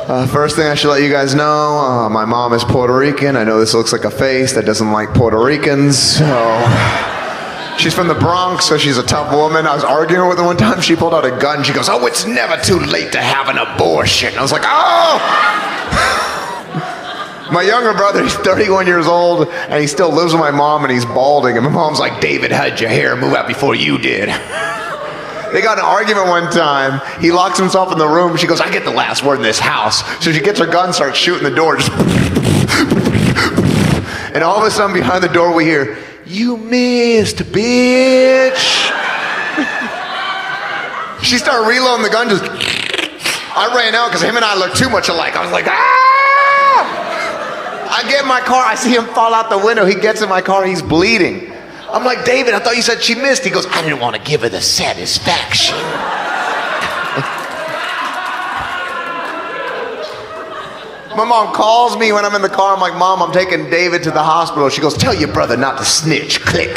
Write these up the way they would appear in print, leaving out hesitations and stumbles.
First thing I should let you guys know, my mom is Puerto Rican. I know this looks like a face that doesn't like Puerto Ricans, so... She's from the Bronx, so she's a tough woman. I was arguing with her one time. She pulled out a gun. She goes, "Oh, it's never too late to have an abortion." I was like, oh! My younger brother, he's 31 years old, and he still lives with my mom, and he's balding. And my mom's like, "David, how'd your hair move out before you did?" They got in an argument one time. He locks himself in the room. She goes, "I get the last word in this house." So she gets her gun, starts shooting the door. Just and all of a sudden, behind the door, we hear, "You missed, bitch." She started reloading the gun, just... I ran out because him and I look too much alike. I was like, ah! I get in my car, I see him fall out the window. He gets in my car, he's bleeding. I'm like, "David, I thought you said she missed." He goes, "I didn't want to give her the satisfaction." My mom calls me when I'm in the car. I'm like, "Mom, I'm taking David to the hospital." She goes, "Tell your brother not to snitch." Click.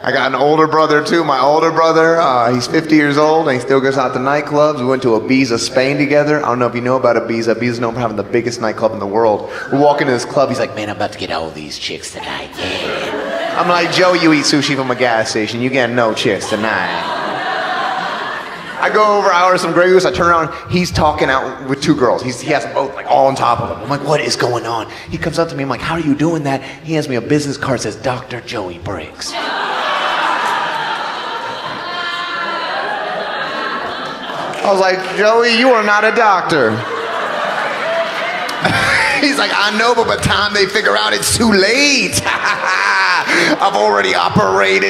I got an older brother too. My older brother, he's 50 years old and he still goes out to nightclubs. We went to Ibiza, Spain together. I don't know if you know about Ibiza. Ibiza's known for having the biggest nightclub in the world. We're walking to this club. He's like, "Man, I'm about to get all these chicks tonight." Yeah. I'm like, "Joe, you eat sushi from a gas station. You get no chicks tonight." I go over, I order some Grey Goose. I turn around. He's talking out with two girls. He has them both like all on top of him. I'm like, "What is going on?" He comes up to me. I'm like, "How are you doing that?" He hands me a business card that says Dr. Joey Briggs. I was like, "Joey, you are not a doctor." He's like, "I know, but by the time they figure out it's too late, I've already operated."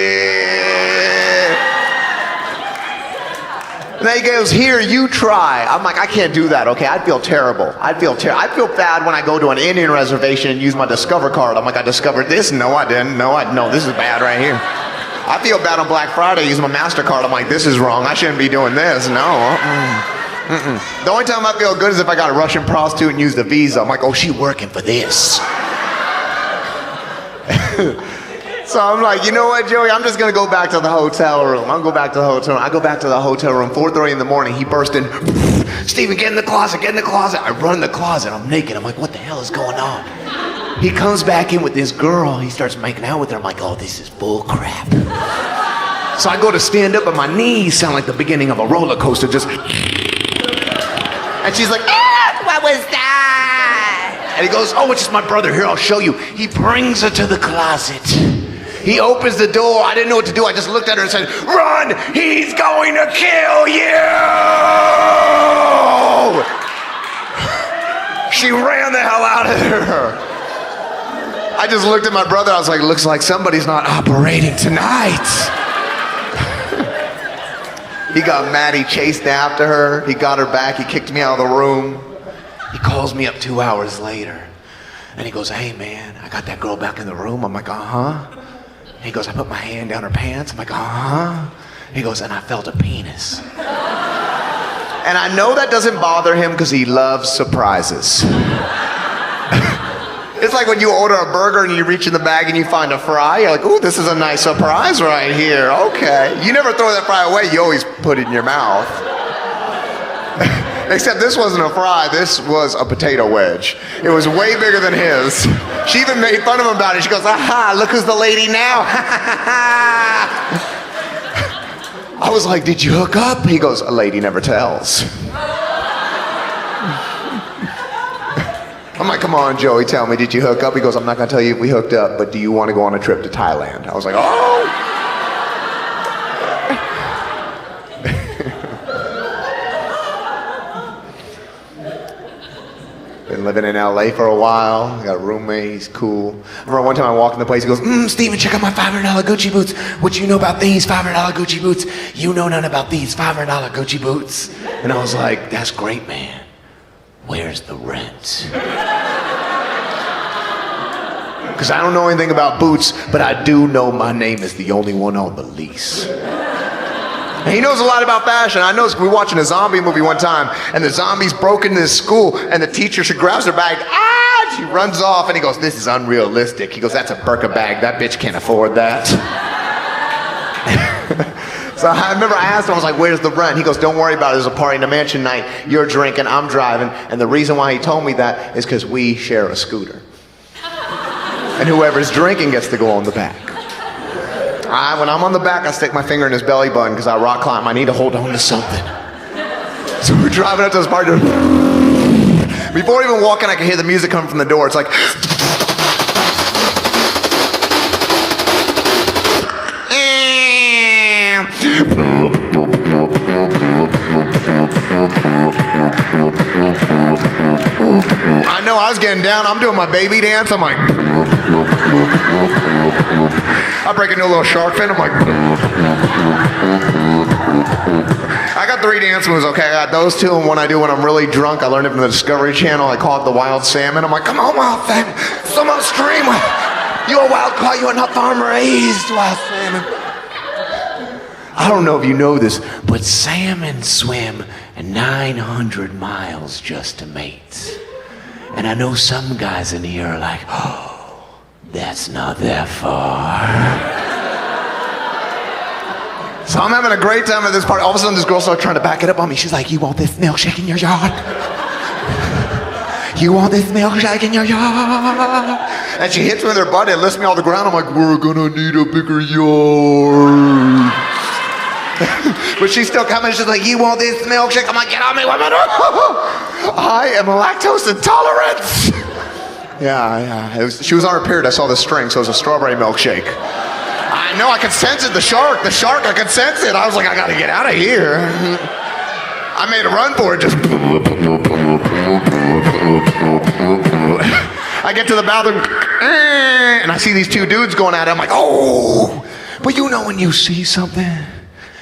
And then he goes, "Here, you try." I'm like, "I can't do that, okay? I'd feel terrible. I feel bad when I go to an Indian reservation and use my Discover card. I'm like, "I discovered this." No, I didn't. No, this is bad right here. I feel bad on Black Friday using my MasterCard. I'm like, "This is wrong. I shouldn't be doing this." No. The only time I feel good is if I got a Russian prostitute and used the Visa. I'm like, "Oh, she working for this." So I'm like, "You know what, Joey? I'm just going to go back to the hotel room." I'll go back to the hotel room. I go back to the hotel room, 4:30 in the morning. He burst in, "Steven, get in the closet, get in the closet." I run in the closet. I'm naked. I'm like, "What the hell is going on?" He comes back in with this girl. He starts making out with her. I'm like, "Oh, this is bull crap." So I go to stand up and my knees sound like the beginning of a roller coaster. Just... And she's like, "Ah, what was that?" And he goes, "Oh, it's just my brother. Here, I'll show you." He brings her to the closet. He opens the door. I didn't know what to do. I just looked at her and said, "Run! He's going to kill you!" She ran the hell out of there. I just looked at my brother. I was like, "Looks like somebody's not operating tonight." He got mad. He chased after her. He got her back. He kicked me out of the room. He calls me up 2 hours later. And he goes, "Hey, man, I got that girl back in the room." I'm like, "Uh-huh." He goes, "I put my hand down her pants." I'm like, "Uh-huh." He goes, "And I felt a penis." And I know that doesn't bother him because he loves surprises. It's like when you order a burger and you reach in the bag and you find a fry. You're like, "Ooh, this is a nice surprise right here. Okay." You never throw that fry away. You always put it in your mouth. Except this wasn't a fry. This was a potato wedge. It was way bigger than his. She even made fun of him about it. She goes, "Aha, look who's the lady now." I was like, "Did you hook up?" He goes, "A lady never tells." I'm like, "Come on, Joey, tell me, did you hook up?" He goes, "I'm not going to tell you if we hooked up, but do you want to go on a trip to Thailand?" I was like, "Oh!" Been living in LA for a while. I got a roommate, he's cool. I remember one time I walked in the place, he goes, "Steven, check out my $500 Gucci boots. What you know about these $500 Gucci boots? You know none about these $500 Gucci boots." And I was like, "That's great, man. Where's the rent?" Because I don't know anything about boots, but I do know my name is the only one on the lease. And he knows a lot about fashion. I know we were watching a zombie movie one time, and the zombies broke into this school, and the teacher, she grabs her bag. "Ah, She runs off and he goes, this is unrealistic. He goes, that's a Birkin bag. That bitch can't afford that. So I remember I asked him, I was like, where's the rent? He goes, don't worry about it. There's a party in the mansion night. You're drinking, I'm driving. And the reason why he told me that is because we share a scooter. And whoever's drinking gets to go on the back. When I'm on the back, I stick my finger in his belly button because I rock climb. I need to hold on to something. So we're driving up to this party. Before even walking, I can hear the music coming from the door. It's like... I know I was getting down. I'm doing my baby dance. I'm like... I break into a little shark fin. I'm like... I got 3 dance moves, okay? I got those 2, and one I do when I'm really drunk. I learned it from the Discovery Channel. I call it the wild salmon. I'm like, come on, wild salmon. Swim upstream. You're a wild caught. You're not farm-raised wild salmon. I don't know if you know this, but salmon swim 900 miles just to mate. And I know some guys in here are like, oh, that's not that far. So I'm having a great time at this party. All of a sudden, this girl starts trying to back it up on me. She's like, you want this milkshake in your yard? You want this milkshake in your yard? And she hits me with her butt and lifts me off the ground. I'm like, we're gonna need a bigger yard. But she's still coming. She's like, you want this milkshake? I'm like, get on me, woman. I am lactose intolerant. Yeah. She was on her period. I saw the string, so it was a strawberry milkshake. I know, I could sense it. The shark, I could sense it. I was like, I gotta get out of here. I made a run for it, just... I get to the bathroom, and I see these 2 dudes going at it. I'm like, oh! But you know when you see something,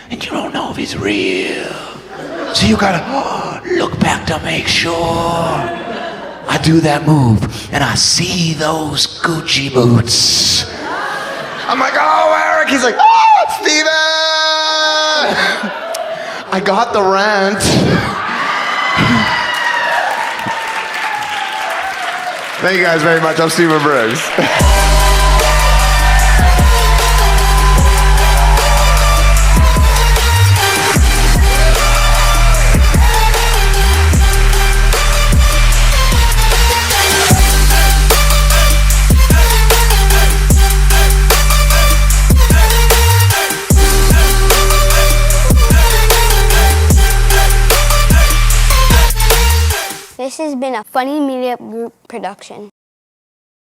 and you don't know if it's real. So you gotta look back to make sure. I do that move, and I see those Gucci boots. I'm like, oh, Eric. He's like, oh, Steven. I got the rent. Thank you guys very much. I'm Steven Briggs. This has been a Funny Media Group production.